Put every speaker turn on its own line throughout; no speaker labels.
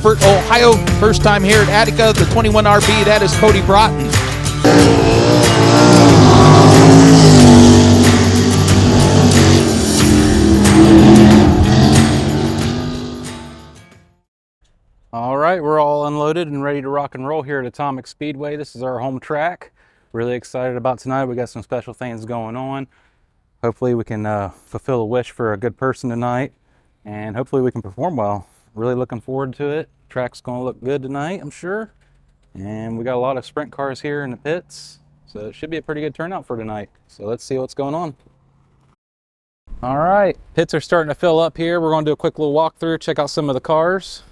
Frankfort, Ohio. First time here at Attica, the 21RB, that is Cody Broughton. All right, we're all unloaded and ready to rock and roll here at Atomic Speedway. This is our home track. Really excited about tonight. We got some special things going on. Hopefully we can fulfill a wish for a good person tonight, and hopefully we can perform well. Really looking forward to it. Track's gonna look good tonight, I'm sure. And we got a lot of sprint cars here in the pits, so it should be a pretty good turnout for tonight. So let's see what's going on. All right, pits are starting to fill up here. We're gonna do a quick little walkthrough, check out some of the cars.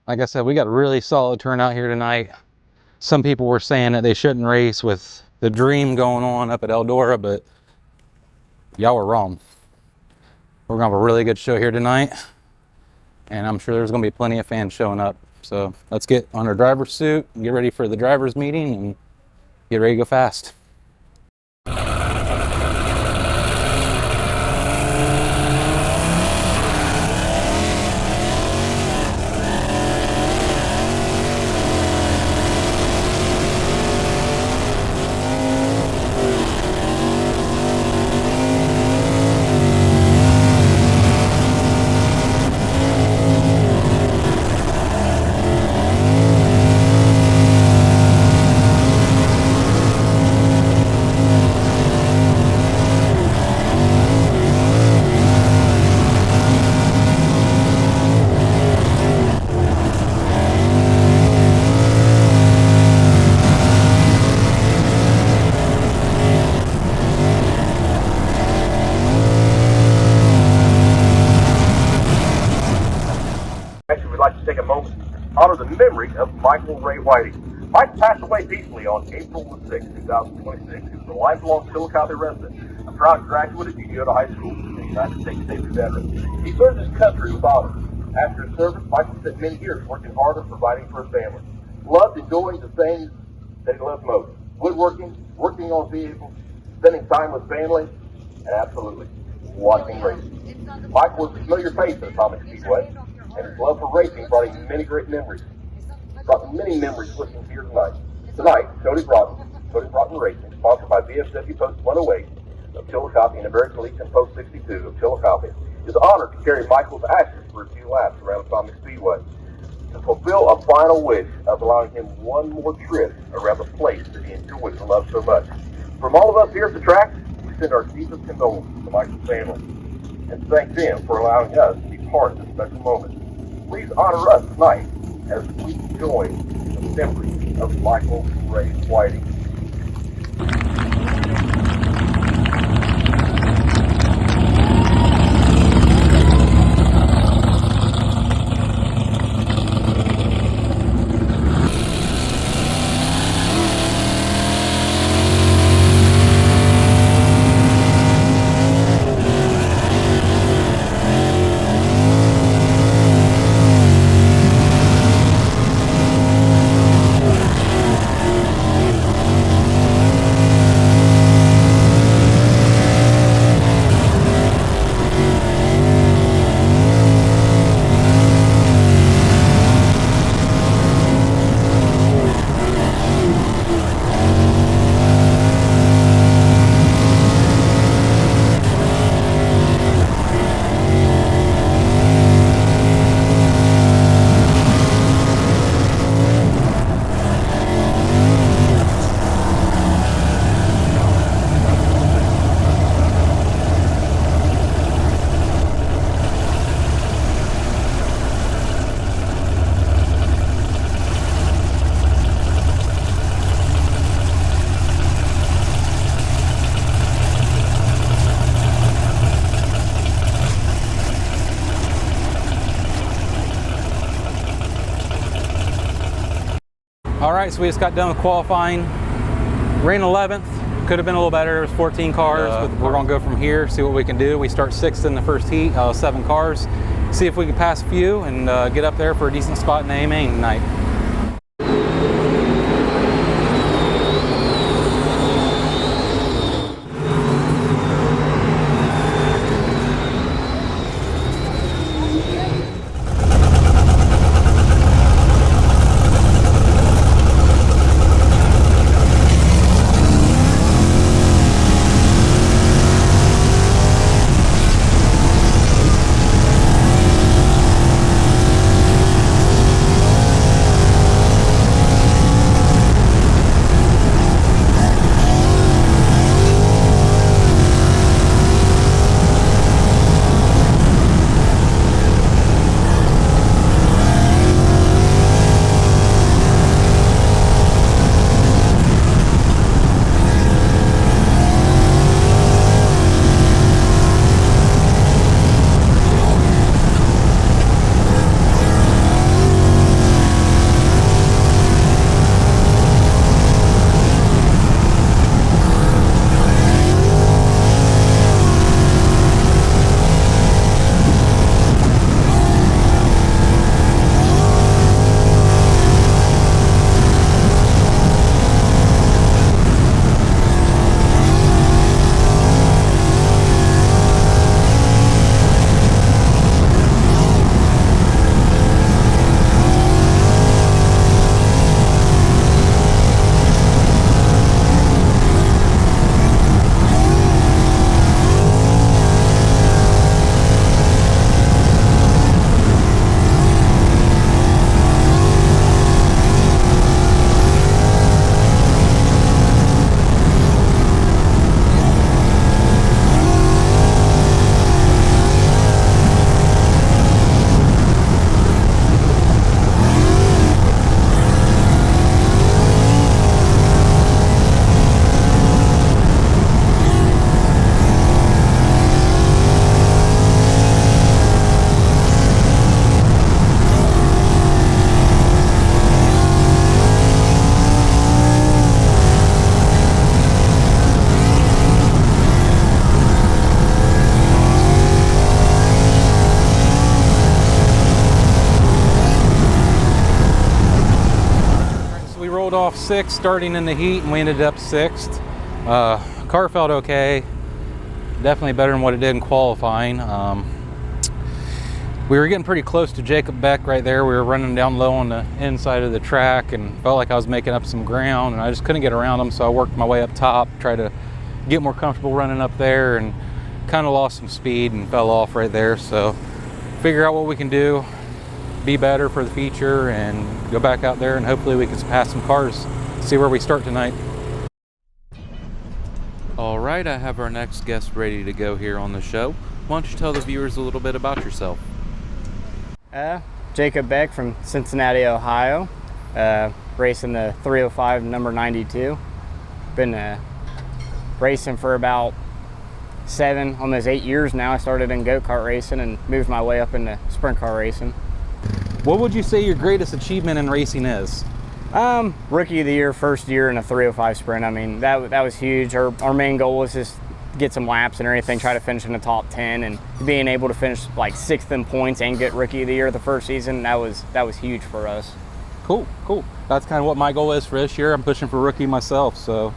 Like I said, we got a really solid turnout here tonight. Some people were saying that they shouldn't race with the Dream going on up at Eldora, but y'all were wrong. We're gonna have a really good show here tonight, and I'm sure there's gonna be plenty of fans showing up. So let's get on our driver's suit and get ready for the driver's meeting and get ready to go fast.
We'd like to take a moment to honor the memory of Michael Ray Whiting. Mike passed away peacefully on April the 6th, 2026. He was a lifelong Chillicothe resident, a proud graduate of Uniota High School, and a United States Navy veteran. He served his country with honor. After his service, Michael spent many years working hard and providing for his family. Loved and doing the things that he loved most: woodworking, working on vehicles, spending time with family, and absolutely watching racing. Michael was a familiar face at Atomic Speedway, and his love for racing brought him many great memories. Brought many memories listening here tonight. Tonight, Cody Broughton Racing, sponsored by VFW Post 108 of Chillicothe and American Legion Post 62 of Chillicothe, is honored to carry Michael's ashes for a few laps around Atomic Speedway to fulfill a final wish of allowing him one more trip around the place that he enjoys and loves so much. From all of us here at the track, we send our deepest condolences to Michael's family and thank them for allowing us to be part of this special moment. Please honor us tonight as we join the memory of Michael Ray Whiting.
right, so we just got done with qualifying. Ran 11th. Could have been a little better. There's 14 cars, but we're gonna go from here, see what we can do. We start 6th in the first heat, 7 cars. See if we can pass a few and get up there for a decent spot in the A-Main tonight. Off 6th starting in the heat, and we ended up 6th. Car felt okay, definitely better than what it did in qualifying. We were getting pretty close to Jake Beck right there. We were running down low on the inside of the track and felt like I was making up some ground, and I just couldn't get around them, so I worked my way up top, tried to get more comfortable running up there, and kind of lost some speed and fell off right there. So figure out what we can do, be better for the feature, and go back out there, and hopefully we can pass some cars, see where we start tonight. All right, I have our next guest ready to go here on the show. Why don't you tell the viewers a little bit about yourself?
Jake Beck from Cincinnati, Ohio, racing the 305 number 92. Been racing for about 7, almost 8 years now. I started in go-kart racing and moved my way up into sprint car racing.
What would you say your greatest achievement in racing is?
Rookie of the year, first year in a 305 sprint. I mean, that was huge. Our main goal was just get some laps and everything, try to finish in the top 10, and being able to finish like 6th in points and get rookie of the year the first season, that was huge for us.
Cool. That's kind of what my goal is for this year. I'm pushing for rookie myself, so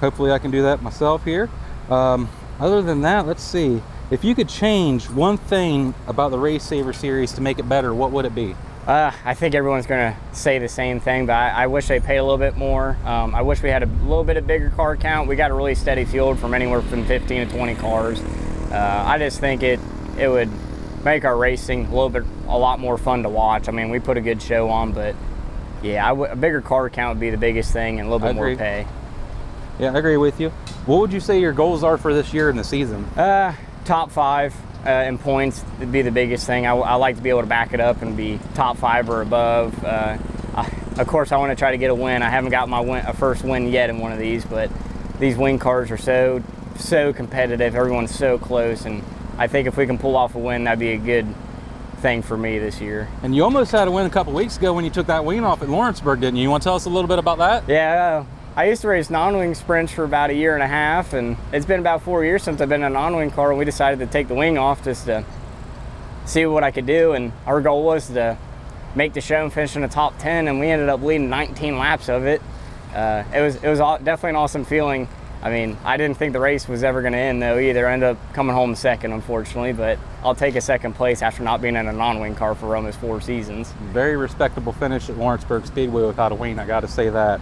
hopefully I can do that myself here. Other than that, let's see. If you could change one thing about the Race Saver series to make it better, what would it be?
I think everyone's going to say the same thing, but I wish they paid a little bit more. I wish we had a little bit of bigger car count. We got a really steady field from anywhere from 15 to 20 cars. I just think it would make our racing a lot more fun to watch. I mean, we put a good show on, but yeah, a bigger car count would be the biggest thing, and a little bit more pay.
Yeah, I agree with you. What would you say your goals are for this year in the season?
Top 5 in points would be the biggest thing. I like to be able to back it up and be top 5 or above. Of course, I want to try to get a win. I haven't got a first win yet in one of these, but these wing cars are so competitive. Everyone's so close, and I think if we can pull off a win, that'd be a thing for me this year.
And you almost had a win a couple weeks ago when you took that wing off at Lawrenceburg, didn't you? You want to tell us a little bit about that?
Yeah, I used to race non-wing sprints for about 1.5 years, and it's been about 4 years since I've been in a non-wing car, and we decided to take the wing off just to see what I could do. And our goal was to make the show and finish in the top 10, and we ended up leading 19 laps of it. It was definitely an awesome feeling. I mean, I didn't think the race was ever going to end, though, either. I ended up coming home second, unfortunately, but I'll take a second place after not being in a non-wing car for almost 4 seasons.
Very respectable finish at Lawrenceburg Speedway without a wing, I got to say that.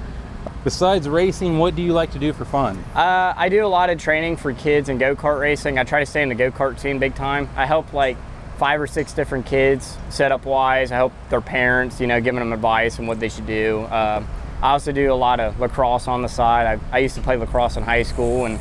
Besides racing, what do you like to do for fun?
I do a lot of training for kids and go-kart racing. I try to stay in the go-kart scene big time. I help like 5 or 6 different kids setup-wise. I help their parents, you know, giving them advice on what they should do. I also do a lot of lacrosse on the side. I used to play lacrosse in high school, and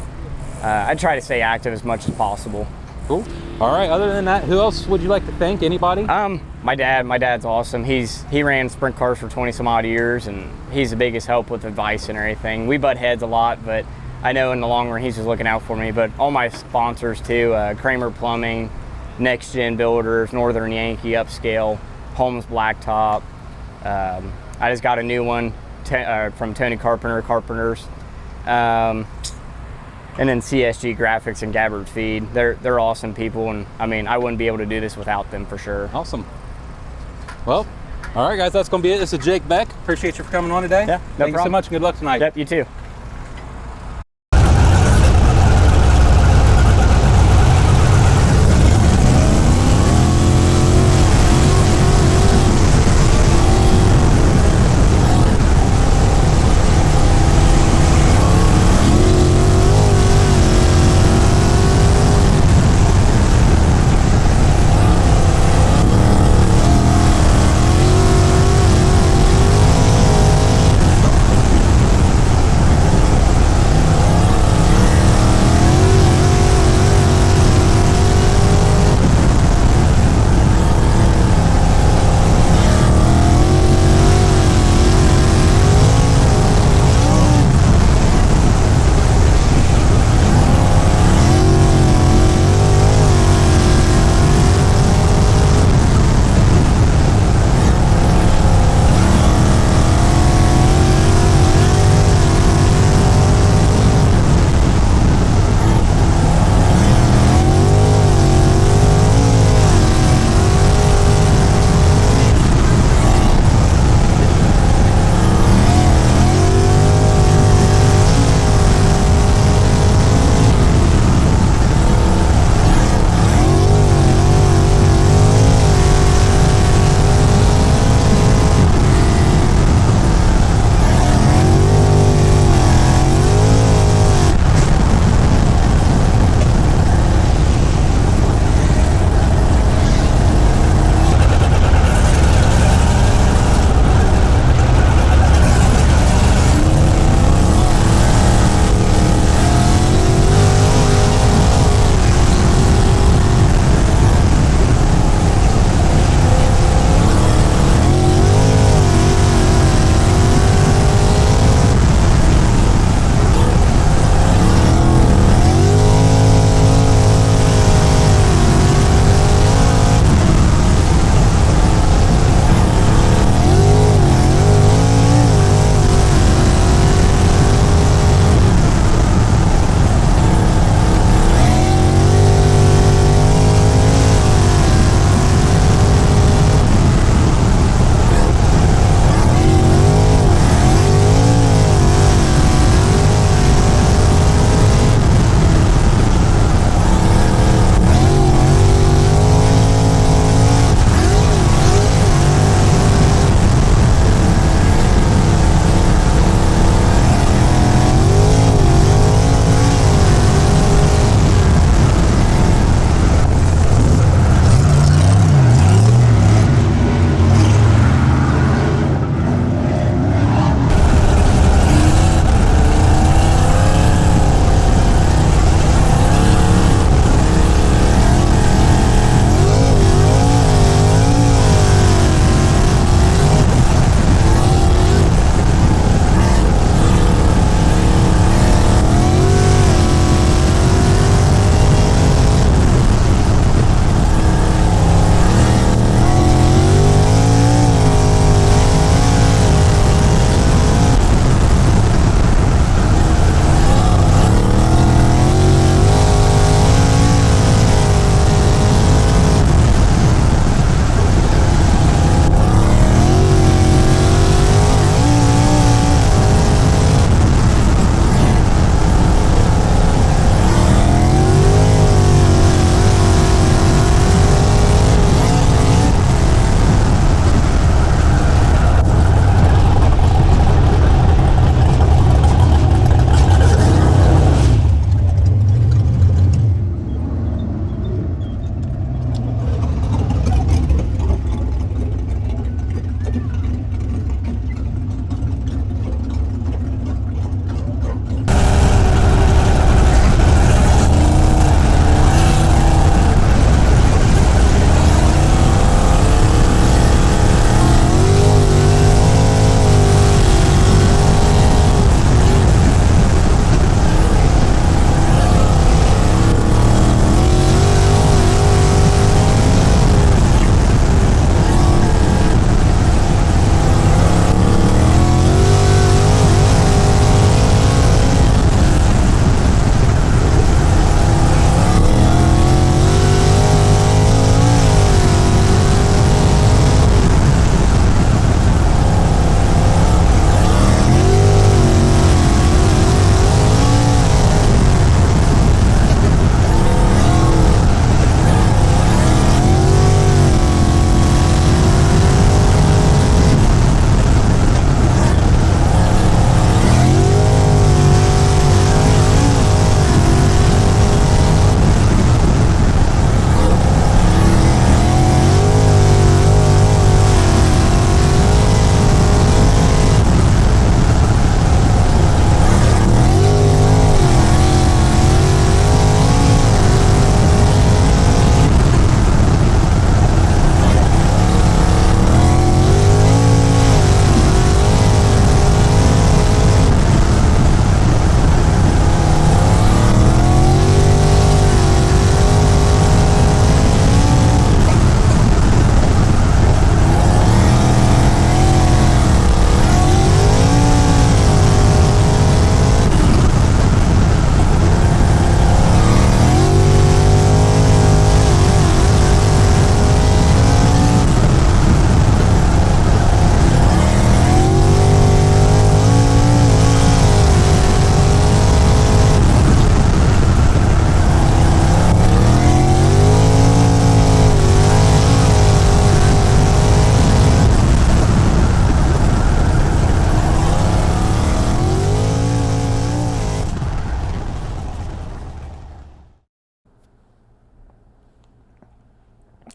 I try to stay active as much as possible.
Cool. All right, other than that, who else would you like to thank? Anybody?
My dad's awesome. He ran sprint cars for 20 some odd years, and he's the biggest help with advice and everything. We butt heads a lot, but I know in the long run he's just looking out for me. But all my sponsors too, Kramer Plumbing, Next Gen Builders, Northern Yankee, Upscale, Holmes Blacktop. I just got a new one from Tony Carpenters. And then CSG Graphics and Gabbard Feed. They're awesome people, and I mean, I wouldn't be able to do this without them for sure.
Awesome. Well, all right, guys, that's going to be it. This is Jake Beck. Appreciate you for coming on today.
Yeah, no
Thank you so much, and good luck tonight.
Yep, you too.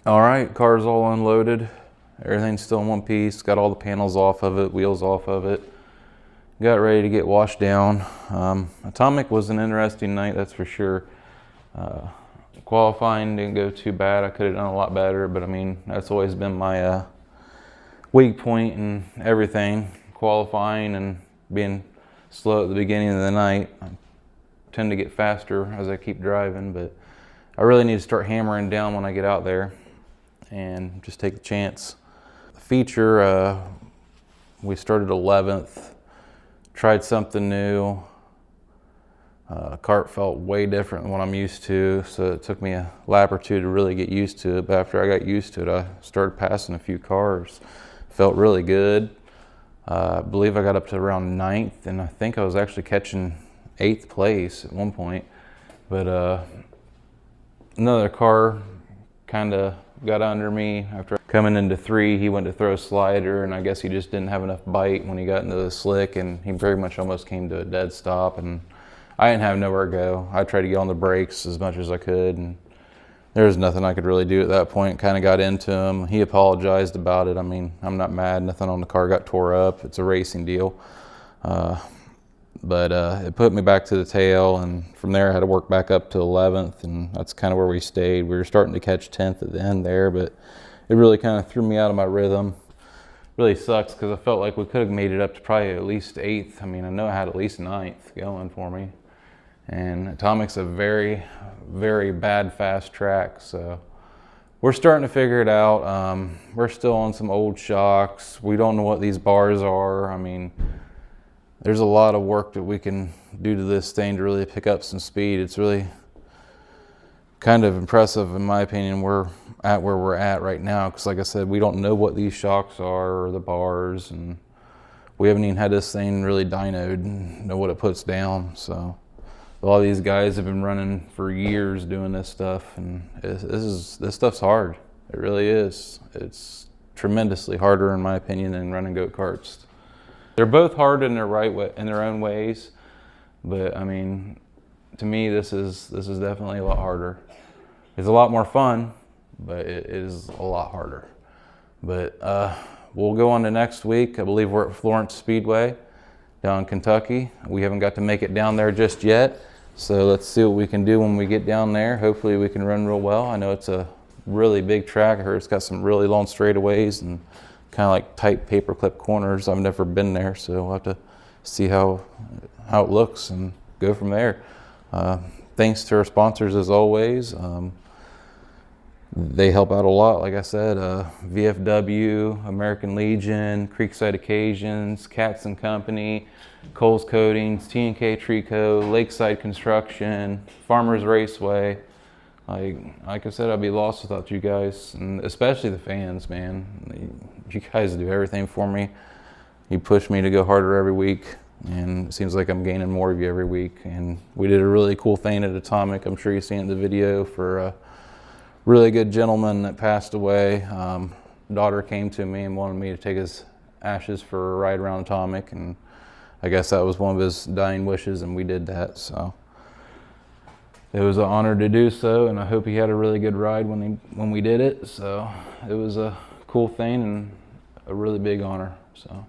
All right, car's all unloaded. Everything's still in one piece. Got all the panels off of it, wheels off of it. Got ready to get washed down. Atomic was an interesting night, that's for sure. Qualifying didn't go too bad. I could have done a lot better, but I mean, that's always been my weak point in everything. Qualifying and being slow at the beginning of the night. I tend to get faster as I keep driving, but I really need to start hammering down when I get out there and just take the chance. The feature, we started 11th, tried something new. Kart felt way different than what I'm used to, so it took me a lap or two to really get used to it, but after I got used to it, I started passing a few cars. Felt really good. I believe I got up to around 9th, and I think I was actually catching 8th place at one point, but another car kind of got under me. After coming into 3, he went to throw a slider, and I guess he just didn't have enough bite when he got into the slick, and he very much almost came to a dead stop, and I didn't have nowhere to go. I tried to get on the brakes as much as I could, and there was nothing I could really do at that point. Kind of got into him. He apologized about it. I mean, I'm not mad. Nothing on the car got tore up. It's a racing deal. But it put me back to the tail, and from there I had to work back up to 11th, and that's kind of where we stayed. We were starting to catch 10th at the end there, but it really kind of threw me out of my rhythm. Really sucks because I felt like we could have made it up to probably at least 8th. I mean, I know I had at least 9th going for me. And Atomic's a very, very bad fast track, so we're starting to figure it out. We're still on some old shocks. We don't know what these bars are. I mean, there's a lot of work that we can do to this thing to really pick up some speed. It's really kind of impressive, in my opinion, where we're at right now, because like I said, we don't know what these shocks are or the bars, and we haven't even had this thing really dynoed and know what it puts down. So a lot of these guys have been running for years doing this stuff, and this stuff's hard. It really is. It's tremendously harder, in my opinion, than running go-karts. They're both hard in their in their own ways, but I mean, to me, this is definitely a lot harder. It's a lot more fun, but it is a lot harder. But we'll go on to next week. I believe we're at Florence Speedway down in Kentucky. We haven't got to make it down there just yet, so let's see what we can do when we get down there. Hopefully we can run real well. I know it's a really big track. I heard it's got some really long straightaways and kind of like tight paperclip corners. I've never been there, so we'll have to see how it looks and go from there. Thanks to our sponsors as always. They help out a lot, like I said. VFW, American Legion, Creekside Occasions, Katz & Company, Coles Coatings, T&K Trico, Lakeside Construction, Farmers Raceway. Like I said, I'd be lost without you guys, and especially the fans, man. You guys do everything for me. You push me to go harder every week, and it seems like I'm gaining more of you every week. And we did a really cool thing at Atomic. I'm sure you've seen it in the video, for a really good gentleman that passed away. Daughter came to me and wanted me to take his ashes for a ride around Atomic, and I guess that was one of his dying wishes, and we did that. So it was an honor to do so, and I hope he had a really good ride when we did it. So it was a cool thing and a really big honor. So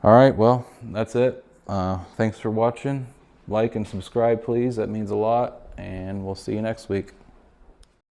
all right, well, that's it. Thanks for watching. Like and subscribe, please. That means a lot, and we'll see you next week.